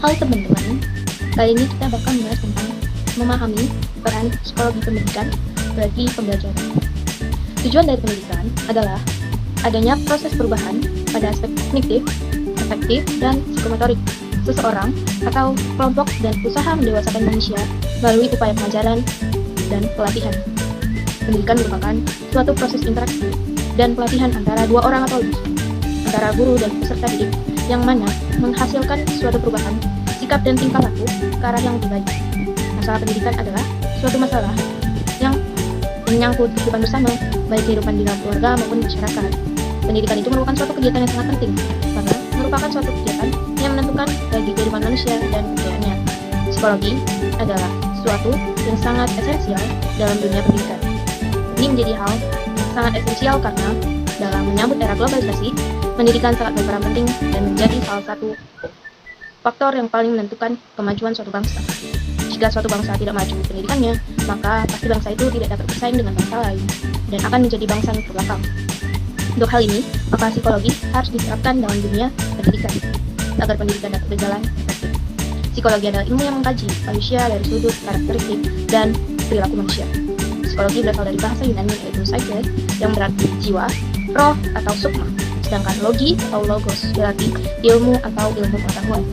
Hai teman-teman, kali ini kita bakal membahas tentang memahami peran psikologi pendidikan bagi pembelajaran. Tujuan dari pendidikan adalah adanya proses perubahan pada aspek kognitif, afektif, dan psikomotorik seseorang atau kelompok dan usaha mendewasakan manusia melalui upaya pengajaran dan pelatihan. Pendidikan merupakan suatu proses interaksi dan pelatihan antara dua orang atau lebih, antara guru dan peserta didik, yang mana menghasilkan suatu perubahan sikap dan tingkah laku ke arah yang lebih baik. Masalah pendidikan adalah suatu masalah yang menyangkut kehidupan bersama, baik kehidupan di dalam keluarga maupun masyarakat. Pendidikan itu merupakan suatu kegiatan yang sangat penting, karena merupakan suatu kegiatan yang menentukan bagi kehidupan manusia dan kebudayaannya. Psikologi adalah suatu yang sangat esensial dalam dunia pendidikan. Ini menjadi hal yang sangat esensial karena dalam menyambut era globalisasi, pendidikan sangat berperan penting dan menjadi salah satu faktor yang paling menentukan kemajuan suatu bangsa. Jika suatu bangsa tidak maju pendidikannya, maka pasti bangsa itu tidak dapat bersaing dengan bangsa lain dan akan menjadi bangsa yang terbelakang. Untuk hal ini, maka psikologi harus diterapkan dalam dunia pendidikan agar pendidikan dapat berjalan efektif. Psikologi adalah ilmu yang mengkaji manusia dari sudut karakteristik dan perilaku manusia. Psikologi berasal dari bahasa Yunani yaitu psyche yang berarti jiwa, roh atau sukma, sedangkan logi atau logos berarti ilmu atau ilmu pengetahuan.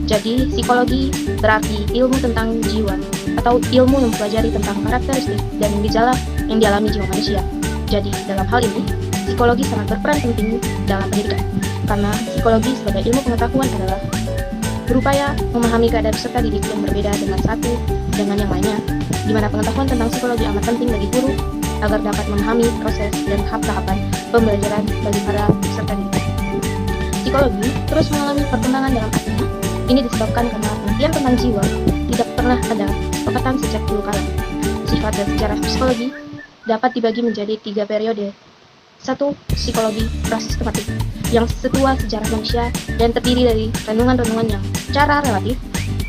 Jadi, psikologi berarti ilmu tentang jiwa atau ilmu yang mempelajari tentang karakteristik dan gejala yang dialami jiwa manusia. Jadi, dalam hal ini, psikologi sangat berperan penting dalam pendidikan, karena psikologi sebagai ilmu pengetahuan adalah berupaya memahami keadaan peserta didik yang berbeda dengan satu dengan yang lainnya, di mana pengetahuan tentang psikologi amat penting bagi guru agar dapat memahami proses dan tahapan pembelajaran bagi para peserta didik. Psikologi terus mengalami perkembangan dalam artinya. Ini disebabkan karena pengertian tentang jiwa tidak pernah ada kesepakatan sejak dulu kala. Sifat dan sejarah psikologi dapat dibagi menjadi 3 periode. 1. Psikologi prasistematik, yang setua sejarah manusia dan terdiri dari renungan-renungan yang secara relatif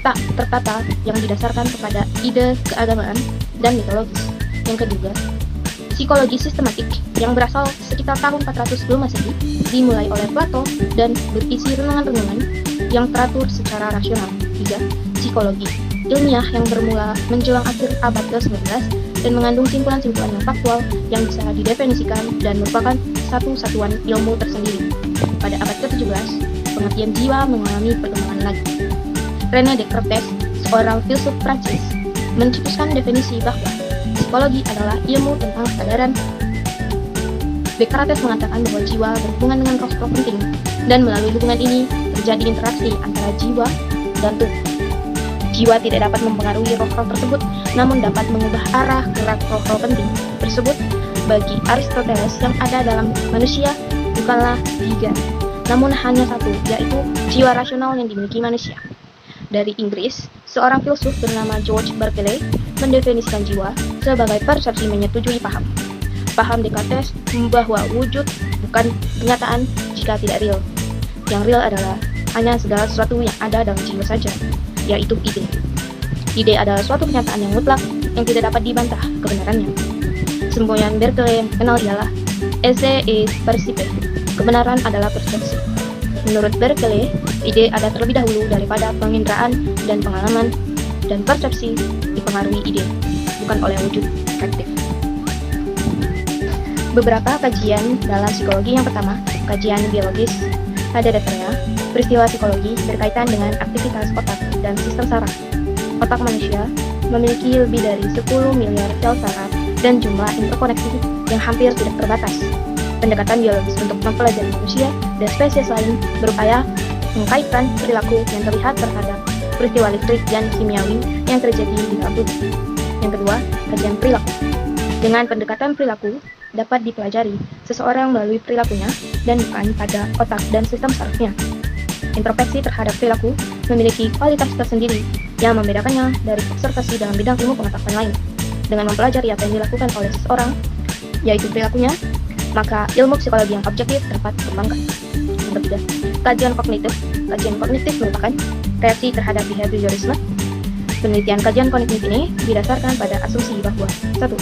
tak tertata yang didasarkan kepada ide keagamaan dan mitologis. Yang kedua, psikologi sistematik yang berasal sekitar tahun 400 sebelum Masehi, dimulai oleh Plato dan berisi renungan-renungan yang teratur secara rasional. 3. Psikologi ilmiah yang bermula menjelang akhir abad ke-19 dan mengandung simpulan-simpulan yang faktual yang bisa didefinisikan dan merupakan satu satuan ilmu tersendiri. Pada abad ke-17, pengertian jiwa mengalami perkembangan lagi. René Descartes, seorang filsuf Prancis, mencetuskan definisi bahwa psikologi adalah ilmu tentang kesadaran. Descartes mengatakan bahwa jiwa berhubungan dengan roh-roh penting, dan melalui hubungan ini terjadi interaksi antara jiwa dan tubuh. Jiwa tidak dapat mempengaruhi roh-roh tersebut, namun dapat mengubah arah gerak roh-roh penting tersebut. Bagi Aristoteles, yang ada dalam manusia bukanlah 3, namun hanya 1, yaitu jiwa rasional yang dimiliki manusia. Dari Inggris, seorang filsuf bernama George Berkeley mendefinisikan jiwa sebagai persepsi menyetujui paham. Paham Descartes bahwa wujud bukan kenyataan jika tidak real. Yang real adalah hanya segala sesuatu yang ada dalam jiwa saja, yaitu ide. Ide adalah suatu kenyataan yang mutlak yang tidak dapat dibantah kebenarannya. Semboyan Berkeley yang kenal ialah esse et percipe, kebenaran adalah persepsi. Menurut Berkeley, ide ada terlebih dahulu daripada penginderaan dan pengalaman, dan persepsi dipengaruhi ide, bukan oleh wujud efektif. Beberapa kajian dalam psikologi. Yang pertama, kajian biologis. Pada dasarnya, peristiwa psikologi berkaitan dengan aktivitas otak dan sistem saraf. Otak manusia memiliki lebih dari 10 miliar sel saraf dan jumlah interkoneksi yang hampir tidak terbatas. Pendekatan biologis untuk mempelajari manusia dan spesies lain berupaya mengkaitkan perilaku yang terlihat terhadap peristiwa listrik dan kimiawi yang terjadi di dalam tubuh. Yang kedua, kajian perilaku. Dengan pendekatan perilaku, dapat dipelajari seseorang melalui perilakunya dan bukan pada otak dan sistem sarafnya. Introspeksi terhadap perilaku memiliki kualitas tersendiri yang membedakannya dari observasi dalam bidang ilmu pengetahuan lain. Dengan mempelajari apa yang dilakukan oleh seseorang, yaitu perilakunya, maka ilmu psikologi yang objektif dapat dikembangkan. Yang ketiga, kajian kognitif. Kajian kognitif merupakan reaksi terhadap behaviorisme. Penelitian kajian kognitif ini didasarkan pada asumsi bahwa 1.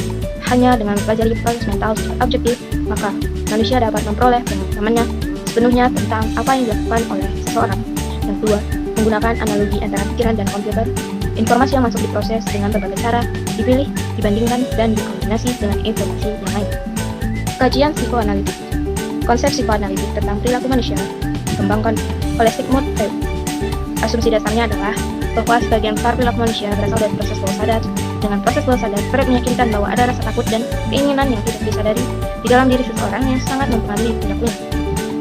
Hanya dengan mempelajari proses mental secara objektif, maka manusia dapat memperoleh pengalamannya sepenuhnya tentang apa yang dilakukan oleh seseorang. Yang kedua, Menggunakan analogi antara pikiran dan komputer, informasi yang masuk diproses dengan berbagai cara, dipilih, dibandingkan, dan dikombinasi dengan informasi yang lain. Kajian psikoanalitik. Konsep psikoanalitik tentang perilaku manusia dikembangkan oleh Sigmund Freud. Asumsi dasarnya adalah bahwa sebagian besar perilaku manusia berasal dari proses bawah sadar. Dengan proses bawah sadar, Freud meyakinkan bahwa ada rasa takut dan keinginan yang tidak disadari di dalam diri seseorang yang sangat mempengaruhi perilakunya.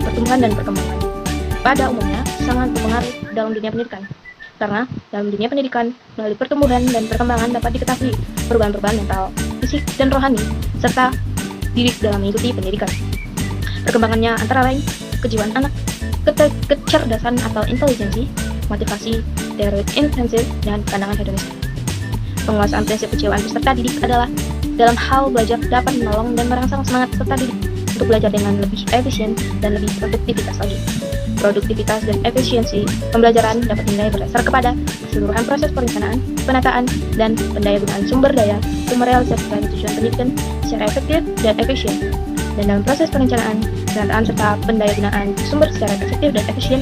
Pertumbuhan dan perkembangan pada umumnya sangat berpengaruh dalam dunia pendidikan. Karena dalam dunia pendidikan, melalui pertumbuhan dan perkembangan dapat diketahui perubahan-perubahan mental, fisik, dan rohani, serta diri dalam mengikuti pendidikan. Perkembangannya antara lain kejiwaan anak, kecerdasan atau intelijensi, motivasi, steroid intensif, dan pandangan hedonisme. Penguasaan prinsip kejiwaan peserta didik adalah dalam hal belajar dapat menolong dan merangsang semangat peserta didik untuk belajar dengan lebih efisien dan lebih produktivitas lagi. Produktivitas dan efisiensi pembelajaran dapat dinilai berdasar kepada keseluruhan proses perencanaan, penataan, dan pendayagunaan sumber daya untuk merealisasikan tujuan pendidikan secara efektif dan efisien. Dan dalam proses perencanaan, penataan, serta pendayagunaan sumber secara efektif dan efisien,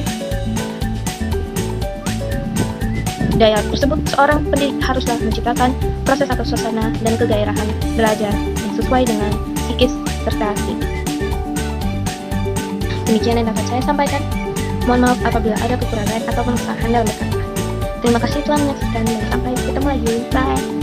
daya tersebut, seorang pendidik haruslah menciptakan proses atau suasana dan kegairahan belajar yang sesuai dengan psikis serta stik. Demikian yang dapat saya sampaikan. Mohon maaf apabila ada kekurangan ataupun kesalahan dalam berkata. Terima kasih telah menyaksikan dan sampai ketemu lagi. Bye.